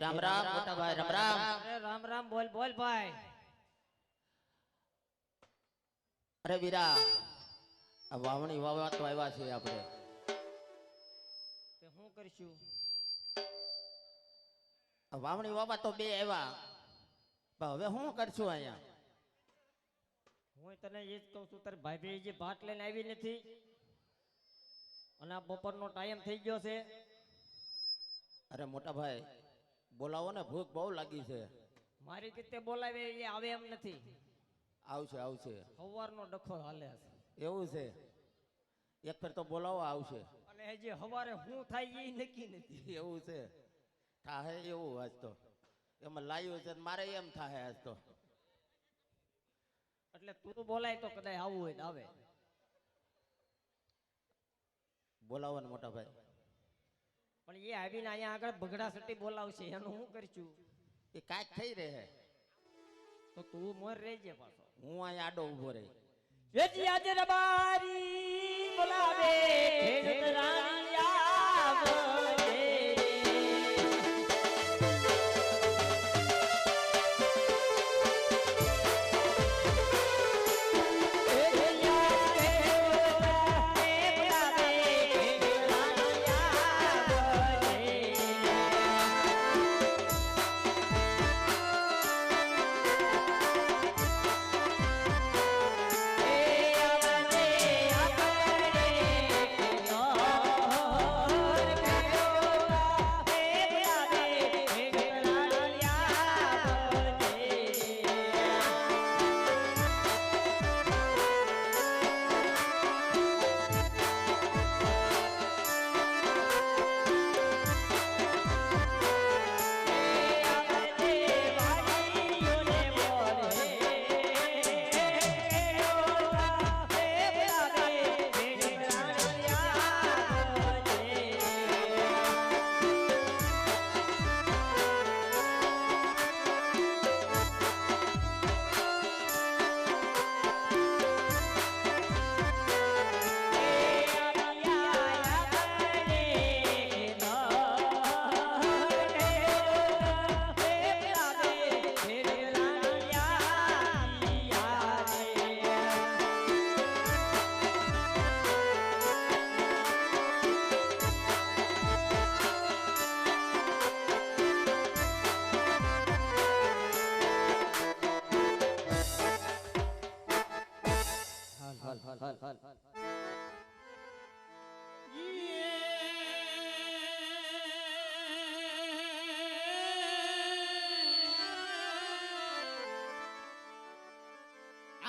રામ રામ મોટા ભાઈ રામ રામ. અરે રામ રામ બોલ બોલ ભાઈ. અરે વીરા આ વાવણી વાવવા તો આવ્યા છે આપણે. તે શું કરશું? આ વાવણી વાવવા તો બે આવ્યા પણ હવે શું કરશું અહીંયા? હું તને એ જ કહું છું, તારી ભાભી જે ભાત લઈને આવી નથી અને આ બપોરનો ટાઈમ થઈ ગયો છે. અરે મોટા ભાઈ બોલાવો ને, ભૂખ બહુ લાગી છે. મારી રીતે બોલાવે એ આવે એમ નથી. આવશે આવશે, સવારનો ડખો હાલે છે. એવું છે? એક ફેર તો બોલાવો, આવશે. અને હજી સવારે શું થાય એ નક્કી નથી. એવું છે? થાહે એવું આજ તો એમાં લાવ્યું છે મારે એમ થાહે આજ તો. એટલે તું બોલાય તો કદાચ આવવું હોય તો આવે. બોલાવો ને મોટા ભાઈ. પણ એ આવીને અહીંયા આગળ બગડા સટી બોલાવશે, એનું શું કરશું? એ કાંઈક થઈ રહે તો તું મોર રહેજે પાછો. હું અહીંયા આડો ઉભો રહી. વેજી આજે રબારી બોલાવે ખેડૂત રાણી આવજે.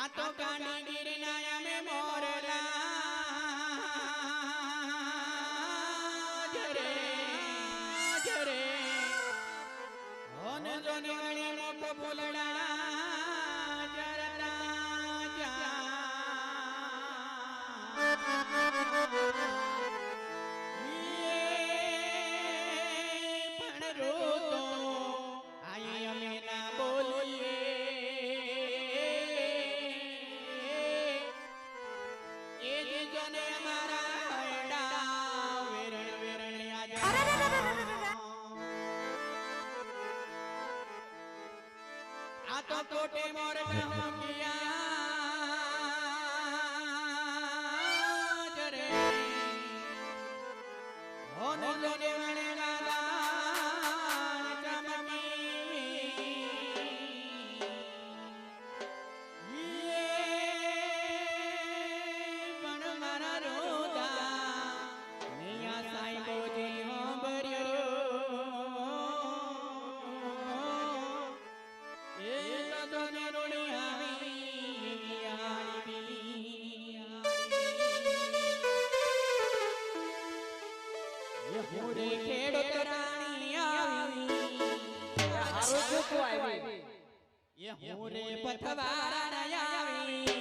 આ તો કાંડી ગીરના અમે મોરલા જરે જરે હોને જોને ગણે મોટો ફૂલડા જરતા જા પણ રોતો આઈ અમે ના બોલીએ तो कोटे मोर कहूँगिया जरे होने जोने वने गादा चमकी ये पण मारा रोदा निया साई बोजी हो बरियो મોરે ખેડૂત રાણી આવી એ મોરે પથવારા આવી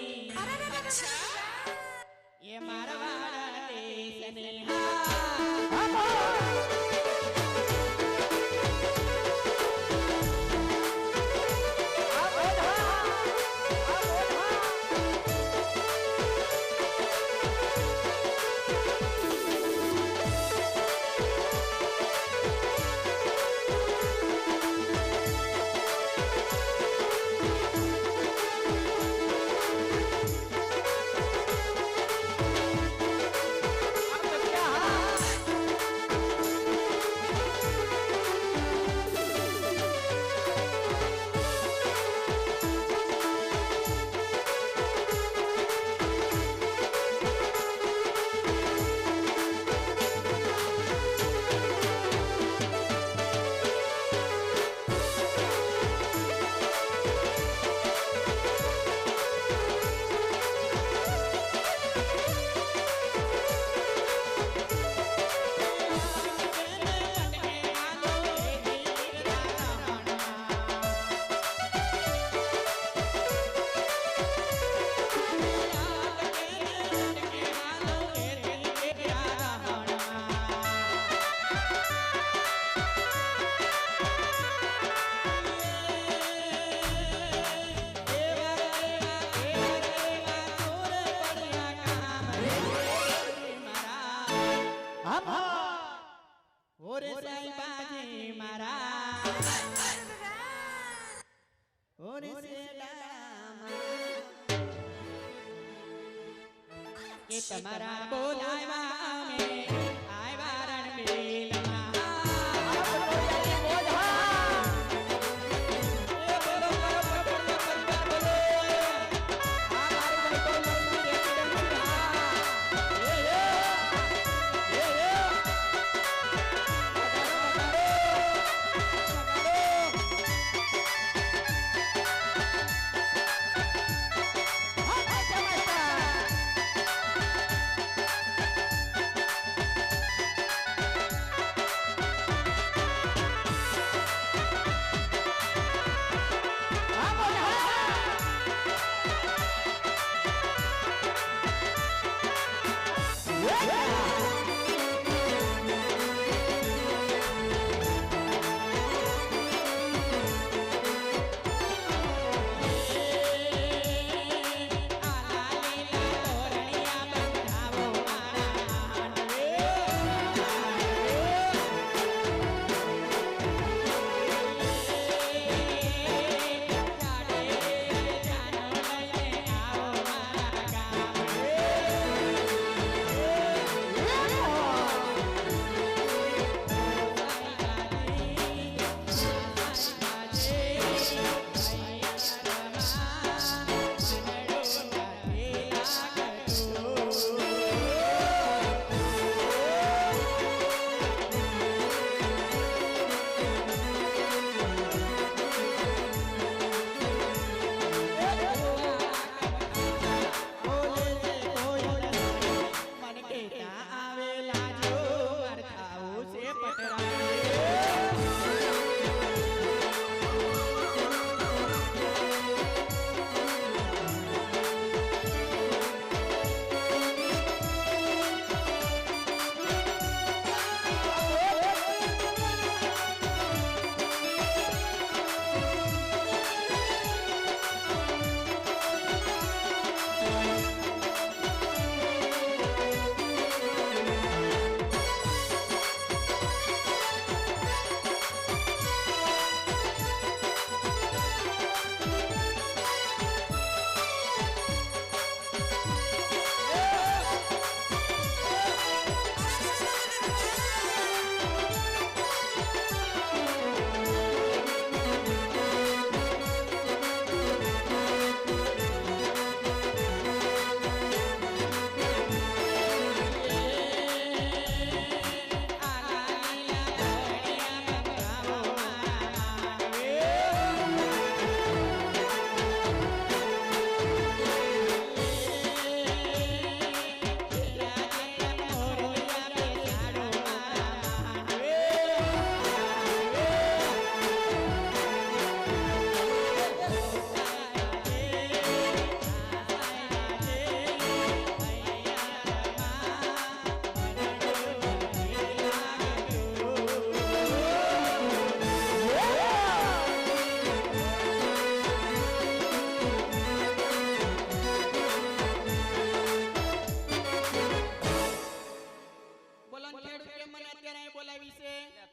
એ મારવાડા દેશને ગણપાજી મારા ઓરે સેલામાં કે તમારા બોલાવ્યા અમે આવ્યા રણબીરમાં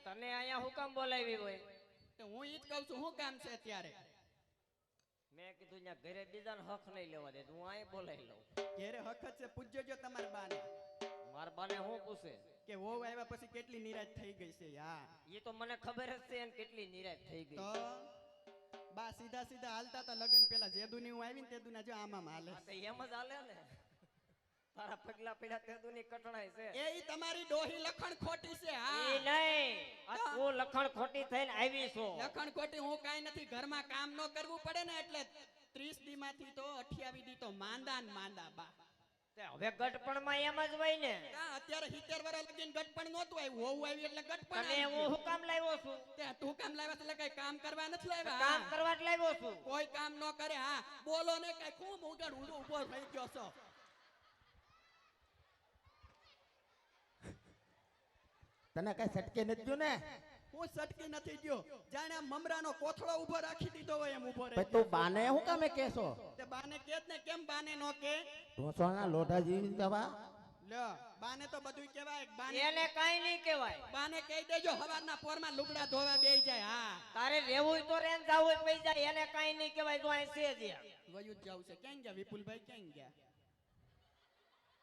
તને અહીંયા હું કામ બોલાવી હોય? હું ઈ જ કહું છું શું કામ છે અત્યારે? મેં કીધું ત્યાં ઘરે બીજાને હક નહીં લેવા દે, હું અહીં બોલાવી લઉં. ઘેરે હક જ છે, પૂછજો જો તમારા બાને. મારા બાને હું પૂછે કે વહુ આવ્યા પછી કેટલી નિરાશ થઈ ગઈ છે? હા, એ તો મને ખબર જ છે એને કેટલી નિરાશ થઈ ગઈ. તો બા સીધા સીધા હાલતા હતા લગન પેલા જેદુની હું આવીને તેદુના જો આમાં હાલે. આ તો એમ જ હાલે ને, તારા પગલા પીડા તેદુની કટણાઈ છે. એ ઈ તમારી ડોહી લખણ ખોટી છે. હા, ઈ નહીં, આ તું લખણ ખોટી થઈને આવી છો. લખણ ખોટી હું કાઈ નથી. ઘરમાં કામ ન કરવું પડે ને એટલે 30 દી માંથી તો 28 દી તો માંદા ને માંદા બા. તે હવે ગટપણમાં એમ જ હોય ને. અત્યારે 70 વર્ષ લગીને ગટપણ નહોતું આવ્યું, વહુ આવી એટલે ગટપણ તને આવી હું ગયું. શું કામ લાવ્યો છું? તે તું કામ લાવ્યા એટલે કઈ કામ કરવા નથી લાવ્યા. કામ કરવા જ લાવ્યો છું. કોઈ કામ ન કરે. હા, બોલો ને કઈ ખૂબ ઉગડ ઉભો થઈ ગયો છો. તને કઈ સટકે નથી ગયું ને? હું સટકી નથી ગયો. જાણે આ મમરાનો કોથળો ઉભો રાખી દીધો હોય એમ ઉભો રહી પછી તું બાને હું કામે કેસો? તે બાને કે જ ને, કેમ બાને નો કે? ઢોસળના લોઢા જેવી દવા. લ્યો બાને તો બધું કહેવાય બાને એને કાઈ નહીં કહેવાય. બાને કહી દેજો હવારના પોરમાં લુગડા ધોવા બેહી જાય હા તારે રહેવું તો રેન જાવું હોય પઈ જાય, એને કાઈ નહીં કહેવાય. જો અહીં છે જ યાર. વયું જ જાવું છે. ક્યાં ગયા વિપુલભાઈ? ક્યાં ગયા?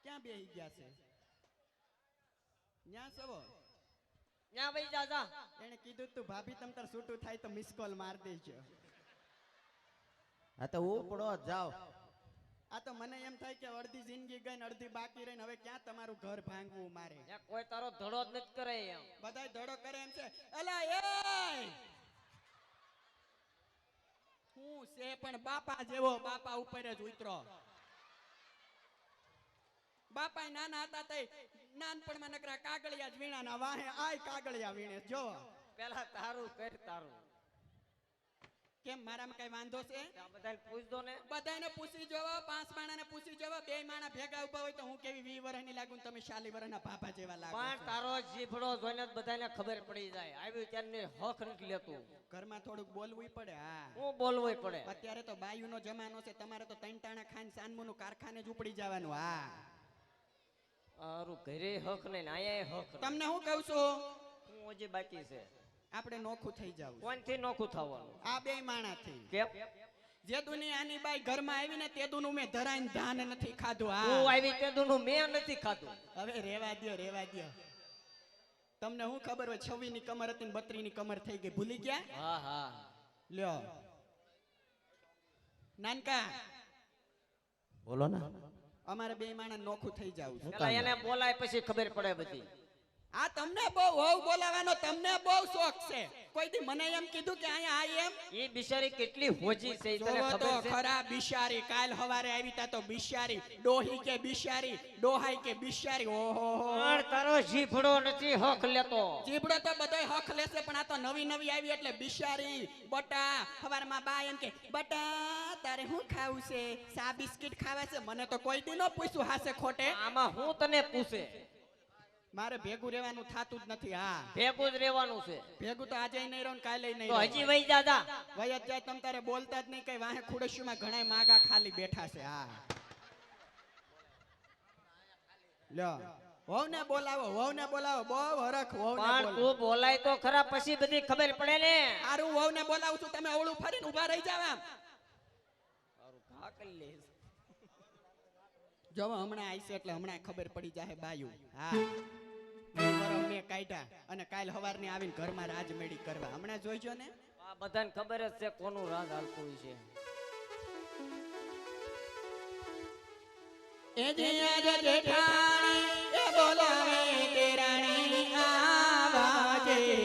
ક્યાં બેહી ગયા છે? ન્યા સવો ન્યા વઈ જા જા. એને કીધું તું ભાભી તમ તાર છૂટું થાય તો મિસ કોલ માર દેજો. હા તો ઉપડો જાઓ. આ તો મને એમ થાય કે અડધી જિંદગી ગઈ ને અડધી બાકી રહીને હવે ક્યાં તમારું ઘર ભાંગવું મારે. ન્યા કોઈ તારો ધડો જ નથી કરે એમ. બધાય ધડો કરે એમ છે. અલા એ હું છે પણ બાપા જેવો, બાપા ઉપર જ ઉતરો. બાપા નાના હતા તે નાનપણમાં નકરા કાગળિયા જ વીણાના વાહે આય કાગળિયા વીણે જો. પેલા તારું કર તારું. કેમ મારામાં કઈ વાંધો છે? આ બધાને પૂછ દો ને. બધાને પૂછી જોવો, 5 માણાને પૂછી જોવો, 2 માણા ભેગા ઉભા હોય તો હું કેવી 20 વર્ષની લાગુ ને તમે 40 વર્ષના બાપા જેવા લાગો. પણ તારો જીભડો જોઈને જ બધાને ખબર પડી જાય. આવ્યું ત્યારને હક નથી લેતું. ઘરમાં થોડુંક બોલવું પડે. હા હું બોલવું પડે. અત્યારે તો બાયુનો જમાનો છે. તમારે તો 3 ટાણા ખાઈને સાનમુનું કારખાને જ ઉપડી જવાનું. હા આરું ઘરે હક નહીં ને આયા હક નહીં. તમને હું કહું છું, હું હજી બાકી છે. આપણે નોખું થઈ જાવ. કોણથી નોખું થવાનું? આ 2 માણાથી. કેમ? જે દુનિયાની બાઈ ઘરમાં આવીને તે દુનું મેં ધરાઈને ધાન નથી ખાધું. તું હા આવી તે દુનું મેં નથી ખાધું. હવે રેવા દ્યો, રેવા દ્યો. તમને હું ખબર હોય 26 ની કમર હતી ને 32 ની કમર થઈ ગઈ, ભૂલી ગયા? હા હા. લ્યો નાનકા બોલો ને. અમારે 2 માણા નોખું થઈ જાવ. પેલા એને બોલાય પછી ખબર પડે બધી. આ તમને બહુ હોવ બોલાવાનો તમને બહુ શોખ છે. કોઈ દી મને એમ કીધું કે અહીંયા આય એમ? એ બિચારી કેટલી હોજી છે ઈ તને જોવો તો ખબર છે? ખરા બિચારી. કાલ હવારે આવી તા તો બિચારી, ડોહી કે બિચારી, ડોહાઈ કે બિચારી. ઓહો પણ તારો જીભડો નથી હક લેતો. જીબડો તો બધોય હક લેશે પણ આ તો નવી નવી આવી એટલે બિચારી. બટા હવારમાં બા એમ કે બટા તારે શું ખાવું છે? ચા બિસ્કિટ ખાવા છે? મને તો કોઈ દી ન પૂછ્યું હાસે ખોટે. આમાં હું તને પૂછે? મારે ભેગું રહેવાનું થાતું જ નથી. હા ભેગું જ રહેવાનું છે. ભેગું તો આજે નહીં રહું ને કાલે નહીં તો રહું. હજી વઈ જા જા. વયત જાય તમ તારે બોલતા જ નહીં. કઈ વાહે ખુડશીમાં ઘણાય માગા ખાલી બેઠા છે. હા લ્યો વહુને બોલાવો, વહુને બોલાવો. બહુ હરખ વહુને પણ બોલાવો. તું બોલાય તો ખરા પછી બધી ખબર પડે ને. હારું વહુને બોલાવું છું. તમે અવળું ફરીને ઊભા રહી જાવ આમ. હા કરી લઈશ. જો હમણાં આવીશે એટલે હમણાં ખબર પડી જાય બાયું. હા મેં કાઢ્યા અને કાલ હવારની આવીને ઘરમાં રાજમેળી કરવા. હમણાં જોઈજો ને. આ બધાને ખબર જ છે કોનું રાજ હાલતું છે. એ જે આજ જેઠાણી એ બોલાવે તેરાણી આવાજે રે.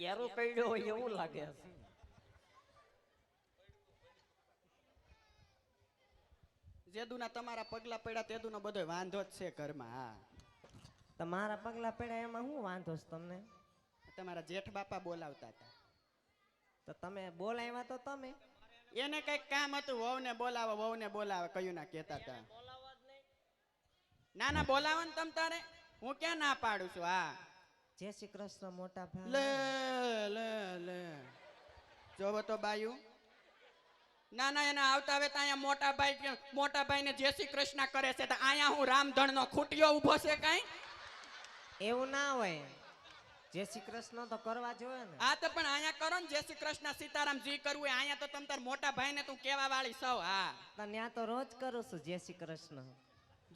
યારો પડ્યો હોય એવું લાગે છે. જેદુના તમારા પગલા પડ્યા તેદુનો બધો વાંધો જ છે ઘરમાં. હા, તમારા પગલા પડ્યા એમાં શું વાંધો છે તમને? તમારા જેઠ બાપા બોલાવતા હતા. તો તમે બોલાવ્યા તો તમે એને કઈક કામ હતું, વહુને બોલાવે કયું ના કહેતા હતા. ના બોલાવો ને તમ તારે, હું ક્યાં ના પાડું છું. હા, જય શ્રી કૃષ્ણ મોટા ભાઈ. લે લે લે જોવો તો બાયું. ના એના આવતા આવે તો અહીંયા મોટા ભાઈ ને જય શ્રી કૃષ્ણ કરે છે, તો અહીંયા હું રામધણ નો ખૂટિયો ઊભો છે કઈ? એવું ના હોય, જય શ્રી કૃષ્ણ તો કરવા જોઈએ ને. હા તો પણ અહીંયા કરો ને જય શ્રી કૃષ્ણ સીતારામ જી કરવું હોય. અહીંયા તો તમ તાર મોટા ભાઈ ને તું કેવા વાળી સૌ. હા, તો ત્યાં તો રોજ કરું છું જય શ્રી કૃષ્ણ.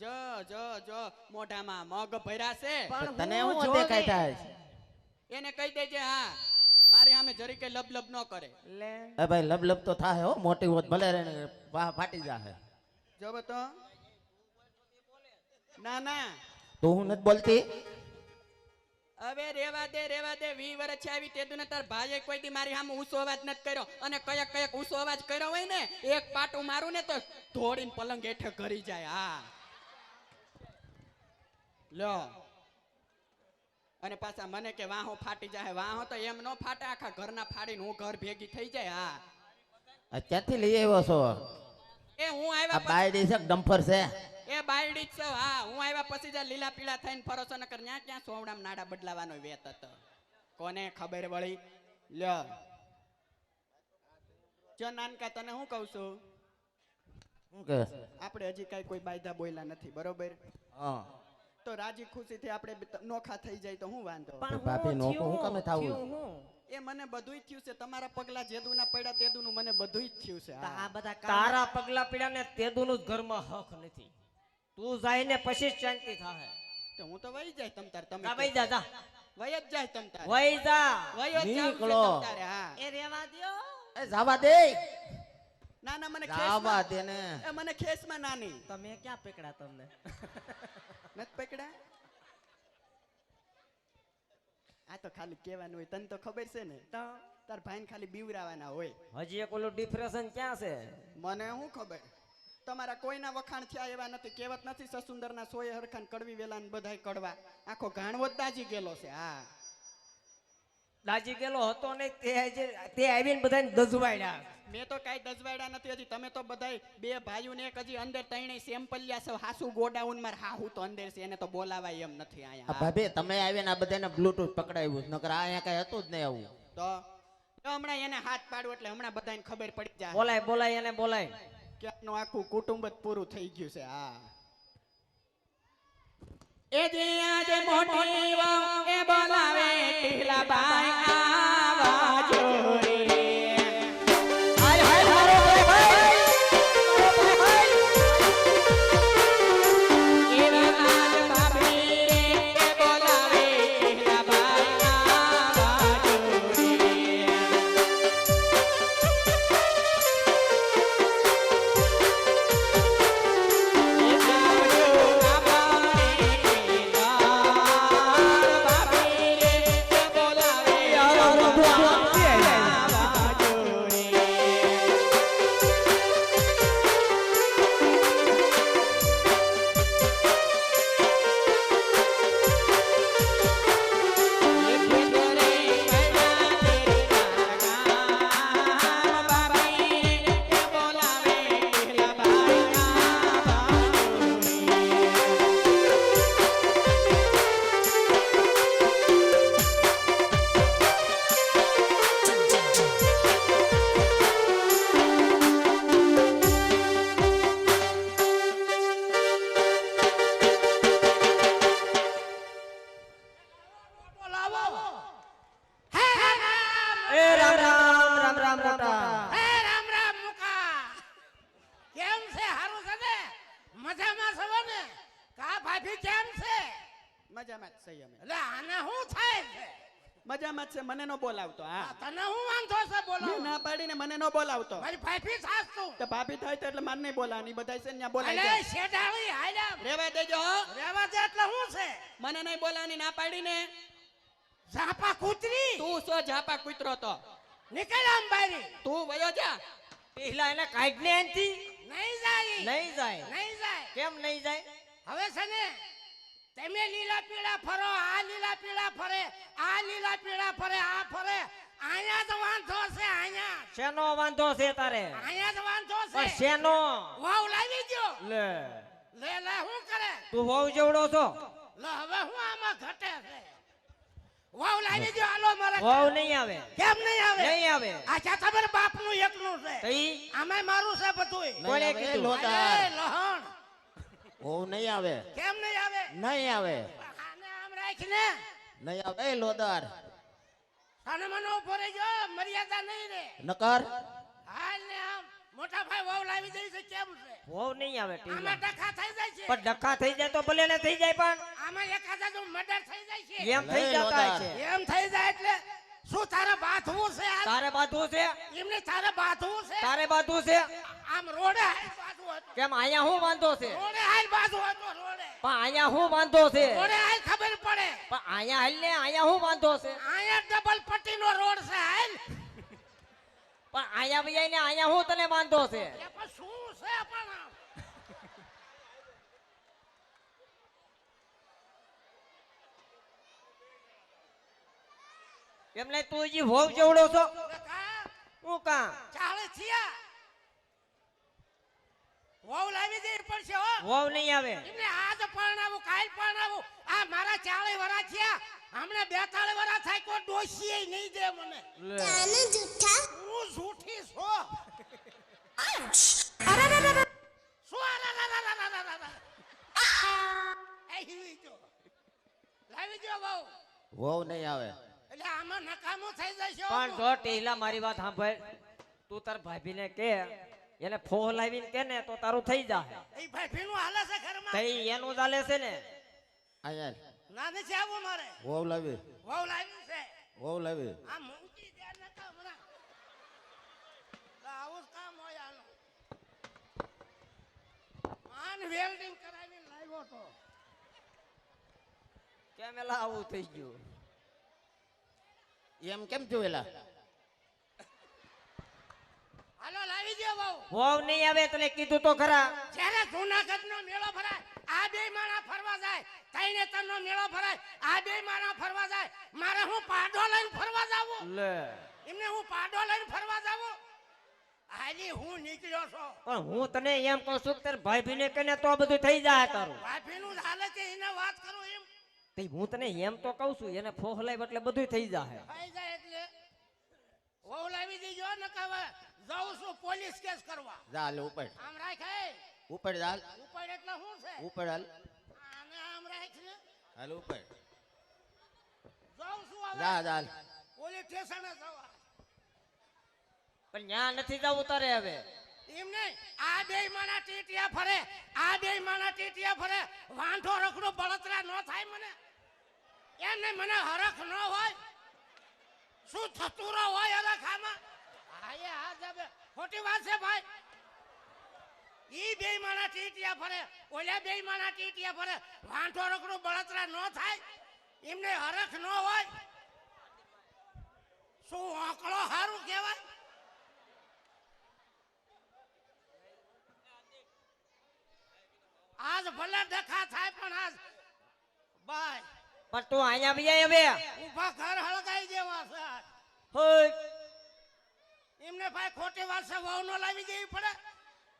જો મોઢામાં મગ ભર્યા છે. પણ તને હું હું જોવે. દેખાય થાય? એને કહી દેજે હા મારી સામે જરી કઈ લબ ન કરે. લે એ ભાઈ લબ લબ તો થાય હો, મોટી હોત ભલે રે ને વાહ ફાટી જાહે. જો તો ના તો હું નથી બોલતી. હવે રેવા દે 20 વર્ષ આવી તેદુને તાર ભાઈએ કોઈ દી મારી સામે ઊંચો અવાજ નથી કર્યો. અને કયક ઊંચો અવાજ કર્યો હોય ને, એક પાટું મારું ને તો ધોડીને પલંગ હેઠે ઘરી જાય. હા લ્યો, અને પાછા મને કે વાહો ફાટી જાય. વાહો તો એમ નો ફાટે, આખા ઘરના ફાડીને હું ઘર ભેગી થઈ જાય. હા, આ ક્યાંથી લઈ આવ્યો છો? એ હું આ આવ્યા બાયડી છે કે ડમ્ફર છે? એ બાયડી જ છે. હા, હું આવ્યા પછી જ લીલા પીળા થઈને ફરો છો, નકર ન્યા ક્યાં સોવડામાં નાડા બદલાવાનો વેત હતો. કોને ખબર વળી. લ્યો જો નાનકા તને હું કહું છું, શું કે? આપણે હજી કઈ કોઈ બાયધા બોલ્યા નથી, બરોબર? હા, તો રાજી ખુશીથી આપણે નોખા થઈ જાય તો હું વાંધો? પણ ભાભી હું નોખું હું કામે થાવું? થયું હું? એ મને બધુંય થયું છે. તમારા પગલા જેદુના પડ્યા તેદુનું મને બધુંય જ થયું છે. તો હા. આ બધા તારા પગલા પીડા ને તેદુનું જ ઘરમાં હક નથી. તું જાય ને પછી જ શાંતિ થાય. તો હું તો વહી જાય તમ તાર. તમે જા વઈ જા જા વહી જ જાય તમ તાર. વઈ જા. વહી જ જાવ છે નીકળો. તમ તારે. હા, એ રેવા દ્યો. એ જાવા દે, ના મને જાવા દે ને. એ મને ખેસમાં નાની તમે ક્યાં પકડા તમને? નત પકડા. આ તો ખાલી કહેવાનું હોય, તને તો ખબર છે ને. તો તાર ભાઈને ખાલી બીવરાવાના હોય. હજી એક ઓલું ડિપ્રેશન ક્યાં છે? મને શું ખબર, તમારા કોઈના વખાણ થયા એવા નથી. કહેવત નથી સસુંદરના સોય હરખાન કડવી વેલા ને બધાય કડવા. આખો ગાણવો જ દાજી ગયેલો છે. હા, દાજી ગયેલો હતો ને તે આવીને બધાને દજવાડ્યા. મેં તો કાંઈ દજવાડ્યા નથી હજી. તમે તો બધાય બે ભાઈઓ ને એક હજી અંદર ત્રણેય સેમ્પલિયા છો. હાસુ ગોડાઉન માં હાહુ તો અંદર છે, એને તો બોલાવાય એમ નથી આ અહીંયા. ભાભી તમે આવીને આ બધાને બ્લૂટૂથ પકડાવ્યું છે, નકર આ અહીંયા કઈ હતું જ નહીં આવું. તો હમણાં એને હાથ પાડું એટલે હમણાં બધાને ખબર પડી જાય બોલાય એને બોલાય. કે આનું આખું કુટુંબ જ પૂરું થઈ ગયું છે. હા, એ જે આજે મોટી વહુ એ બોલાવે ટીલાબાઈ આવા જોરે. હાય હાય મારો ભાઈ એવા આજ ભાભી રે એ બોલાવે ટીલાબાઈ આવા જોરે. એ જાવજો અમારે ભાભી રે એ બોલાવે આવા જોરે. એ રામ મોટા. હે રામ રામ મુકા કેમ છે? હારું છે ને? મજામાં છો ને? કા ભાભી કેમ છે? મજામાં જ છીએ અમે. એટલે આને શું થાય છે? મજામાં જ છે. મને નો બોલાવતો. આ હા, તને હું વાંધો છે બોલો? મેં ના પાડીને મને નો બોલાવતો. મારી ભાભી સાસ તું. તો ભાભી થાય તો એટલે મને નહીં બોલાવવાની. બધાય છે ને ત્યાં બોલાઈ અલે જાય. શેડાળી હાલ્યા રેવા દેજો હો. રેવા દે એટલે શું છે? મને નહીં બોલાવવાની ના પાડીને. ઝાપા કૂતરી તું સો ઝાપા કૂતરો તો નીકળ આમ બારી તું વયો જા ટીહલા એને કાઢ ને એનથી નહીં જાય નહીં જાય નહીં જાય કેમ નહીં જાય હવે છે ને તમે લીલા પીળા ફરો આ લીલા પીળા ફરે આ લીલા પીળા ફરે આ ફરે અહીંયા જ વાંધો છે અહીંયા શેનો વાંધો છે તારે અહીંયા જ વાંધો પણ છે શેનો વાવ લાવી ગયો લે લે લે હું કરે તું વહુ જેવડો છો લે હવે હું આમાં ઘટે છે વાવ લાવી ગયો હાલો મારે વહુ નહીં આવે કેમ નહીં આવે નહીં આવે આ ખબર બાપનું એકલું છે તો ઈ આમાંય મારું છે બધુંય કોણે નહીં આવે, કીધું? લોટાર. અરે લહણ ઓ નહીં આવે કેમ નહીં આવે નહીં આવે આને આમ રાખીને નહીં આવે એ લોદાર સાને મને ઉભો રહી ગયો મર્યાદા નહીં રે નકર હાલ ને આમ મોટા ભાઈ વાવ લાવી દઈ છે કેમ છે વહુ નહીં આવે ટીહલા આમાં ડખા થઈ જાય છે પણ ડખા થઈ જાય તો ભલે ને થઈ જાય પણ આમાં એકાદા જો મર્ડર થઈ જાય છે એમ થઈ નહીં, જતા લોદાર. છે એમ થઈ જાય એટલે શું તારે બાંધવું છે હાલ? તારે બાંધવું છે એમને તારે બાંધવું છે તારે બાંધવું છે આમ રોડે હાલ બાંધવું હતું કેમ અહીંયા હું વાંધો છે રોડે હાલ બાંધવું હતું રોડે પણ અહીંયા હું વાંધો છે રોડે હાલ ખબર પડે પણ અહીંયા હાલ ને અહીંયા હું વાંધો છે અહીંયા ડબલ પટ્ટીનો રોડ છે હાલ પણ અહીંયા વૈયા ને અહીંયા હું તને વાંધો છે એ પણ શું છે પણ આમ? કેમ નહીં તું હજી વહુ જેવડો છો કા હું કાં ચાલે થયા વાવ લાવી દે પડશે હો વહુ નહીં આવે એમને આજ પરણાવું કાલ પરણાવું આ મારા 40 વરા થયા હમણે 42 વરા થાય કોઈ ડોશીએ નહીં દે મને હું ઝૂઠી છો શું લાવી દો વાવ વહુ નહીં આવે એટલે આમાં નકામું થઈ જશે હો. પણ જો ટીહલા મારી વાત સાંભળ તું તાર ભાભીને કે એને ફોહ લાવીને કે ને તો તારું થઈ જાય એ ભાભીનું હાલે છે ઘરમાં તઈ એનું ચાલે છે ને અહીંયા ના નથી આવું મારે વહુ લાવી વાવ લાવી છે વહુ લાવી આ મૂકી દે નકા હમણાં આવું જ કામ હોય આનું માન વેલ્ડિંગ કરાવીને લાવ્યો તો કેમ એલા આવું થઈ ગયું એમ કેમ જોયેલા હાલો લાવી દે વાવ વહુ નહીં આવે તને કીધું તો ખરા જ્યારે જૂનાગઢ નો મેળો ભરાય આ બે માણા ફરવા જાય તઈને તનનો મેળો ભરાય આ બે માણા ફરવા જાય મારે હું પાડો લઈને ફરવા જાવું લે એમને હું પાડો લઈને ફરવા જાવું હાલી હું નીકળ્યો છો પણ હું તને એમ કહું છું કે તાર ભાભીને કે ને તો આ બધું થઈ જાય તારું ભાભીનું જ હાલે છે એને વાત કરું એમ તે હું તને એમ તો કહું છું એને ફોહ લાવ એટલે બધું થઈ જાય થઈ જાય એટલે વહુ લાવી દેજો ને કહેવાય જાઉં છું પોલીસ કેસ કરવા જાલ ઉપર આમ રાખ ઉપર જાલ ઉપર એટલે શું છે ઉપર હાલ આને આમ રાખ ને હાલ ઉપર જાઉં છું હવે જા જાલ પોલીસ સ્ટેશને જવા પણ ન્યા નથી જવું તારે હવે એમ નહીં આ બે માણા ટીટિયા ફરે આ બે માણા ટીટિયા ફરે વાંઢો રખડો બળતરા ન થાય મને એમ નહીં મને હરખ ન હોય શું થતું રહો હોય હરખ આમાં હા હા જબે ખોટી વાત છે ભાઈ ઈ બે માણા ટીટિયા ફરે ઓલા બે માણા ટીટિયા ફરે વાંઢો રખડો બળતરા ન થાય એમને હરખ ન હોય શું આંકડો સારું કહેવાય આજ ભલે ડખા થાય પણ આજ બાય પણ તું અહીંયા બી હવે ઉભા ઘર હળગાઈ દેવા છે આજ. હોય એમને ભાઈ ખોટી વાત છે વહુ નો લાવી દેવી પડે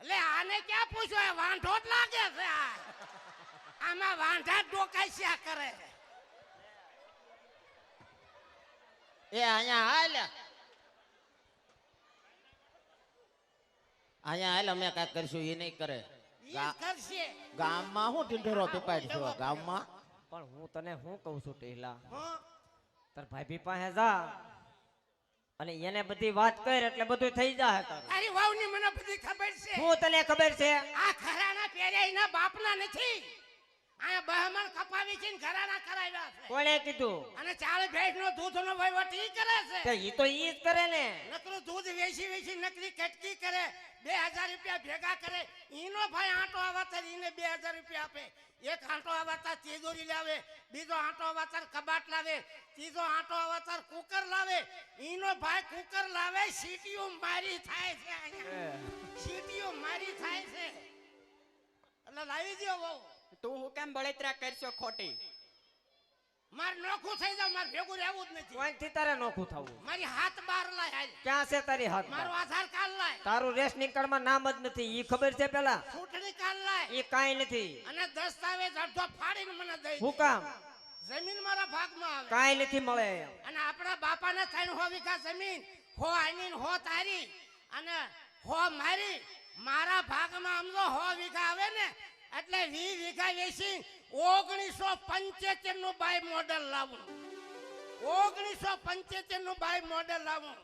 એટલે આને ક્યાં પૂછ્યું એ વાંઢો જ લાગે છે આ આમાં વાંઢા જ ડોકાઈ કરે એ અહીંયા હાલ અહીંયા હાલ અમે કાંઈક કરશું એ નહીં કરે ઈ જ કરશે ગામમાં શું ઢીંઢોરો પીપાડશો ગામમાં પણ હું તને શું કહું છું ટીહલા હં? તાર ભાભી પાસે જા અને એને બધી વાત કર એટલે બધું થઈ જાય તારું તારી વહુની મને બધી ખબર છે હું તને ખબર છે આ ખરાના પહેર્યા એના બાપના નથી અહીંયા બહેમણ કપાવી છે ને ઘરાણા કરાવ્યા છે કોણે કીધું અને 40 ભેંસનો દૂધનો વહીવટ ઈ કરે છે તે ઈ તો ઈ જ કરે ને. નકરું દૂધ વેચી નકરી કટકી કરે 2000 રૂપિયા ભેગા કરે ઈનો ભાઈ આંટો આવાતર ઈને 2000 રૂપિયા આપે એક આંટો આવાતર તિજોરી લાવે બીજો આંટો આવાતર કબાટ લાવે ત્રીજો આંટો આવાતર કુકર લાવે ઈનો ભાઈ કુકર લાવે સીટીઓ મારી થાય છે અહીંયા સીટીઓ મારી થાય છે એટલે લાવી દ્યો બહુ તું હું કેમ બળતરા કરશો ખોટી માર નોખું થઈ જાવ માર ભેગું રહેવું જ નથી કોઈથી તારે નોખું થવું? મારી હાથ બાર લાય હાલ ક્યાં છે તારી હાથ? મારો આધાર કાર્ડ લાય તારું રેશનિંગ કાર્ડમાં નામ જ નથી, ઈ ખબર છે પેલા? ચૂંટણી કાર્ડ લાય ઈ કાંઈ નથી. અને દસ્તાવેજ અડધો ફાડીને મને દઈ દે. હું કામ? જમીન મારા ભાગમાં આવે કાંઈ નથી મળે. અને આપણા બાપાને 3 વીઘા જમીન હો આની હો તારી અને હો મારી મારા ભાગમાં સમજો 100 વીઘા આવે ને એટલે 20 વીઘા વેચી 1975 નું બાય મોડેલ લાવું 1975 નું બાય મોડેલ લાવું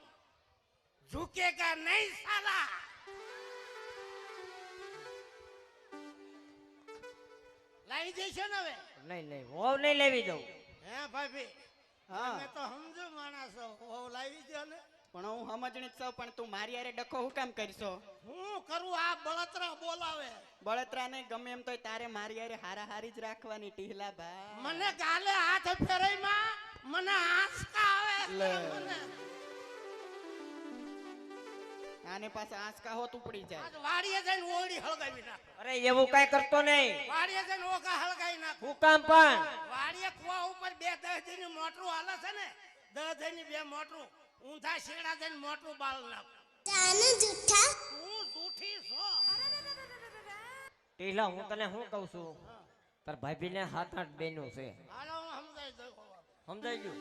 ઝુકેગા નહીં સાલા લાવી દેશો ને હવે નહીં નહીં, હોવ નહીં લેવી દઉં. હે ભાભી હા તમે તો સમજો માણસ છો હો લાવી દો ને પણ હું સમજણી જ છું પણ તું મારી હારે ડખો હું કામ કરશો હું કરું આ બળતરા બોલાવે બળતરા નહીં ગમે એમ તોય તારે મારી હારે હારા હારી જ રાખવાની ટીહલા ભાઈ મને ગાલે હાથ ફેરઈમાં મને આંચકા આવે લે. મને આને પાસે આંચકા હોત ઉપડી જાય આજ વાડીએ જઈને ઓળી હળગાવી નાખો અરે એવું કાંઈ કરતો નહીં. વાડીએ જઈને ઓકા હળગાવી નાખો હું કામ પણ? વાડીએ કુવા ઉપર 2 10 ની મોટરું હાલે છે ને 10 ની 2 મોટરું ઊંધા શેડા જઈને મોટરું બાળ નાખો તું જૂઠી છો ટીલા હું તને શું કહું છું, તાર ભાભીને 7-8 બહેનો છે, હાલો હું સમજાઈ દઉં સમજાઈ ગયું?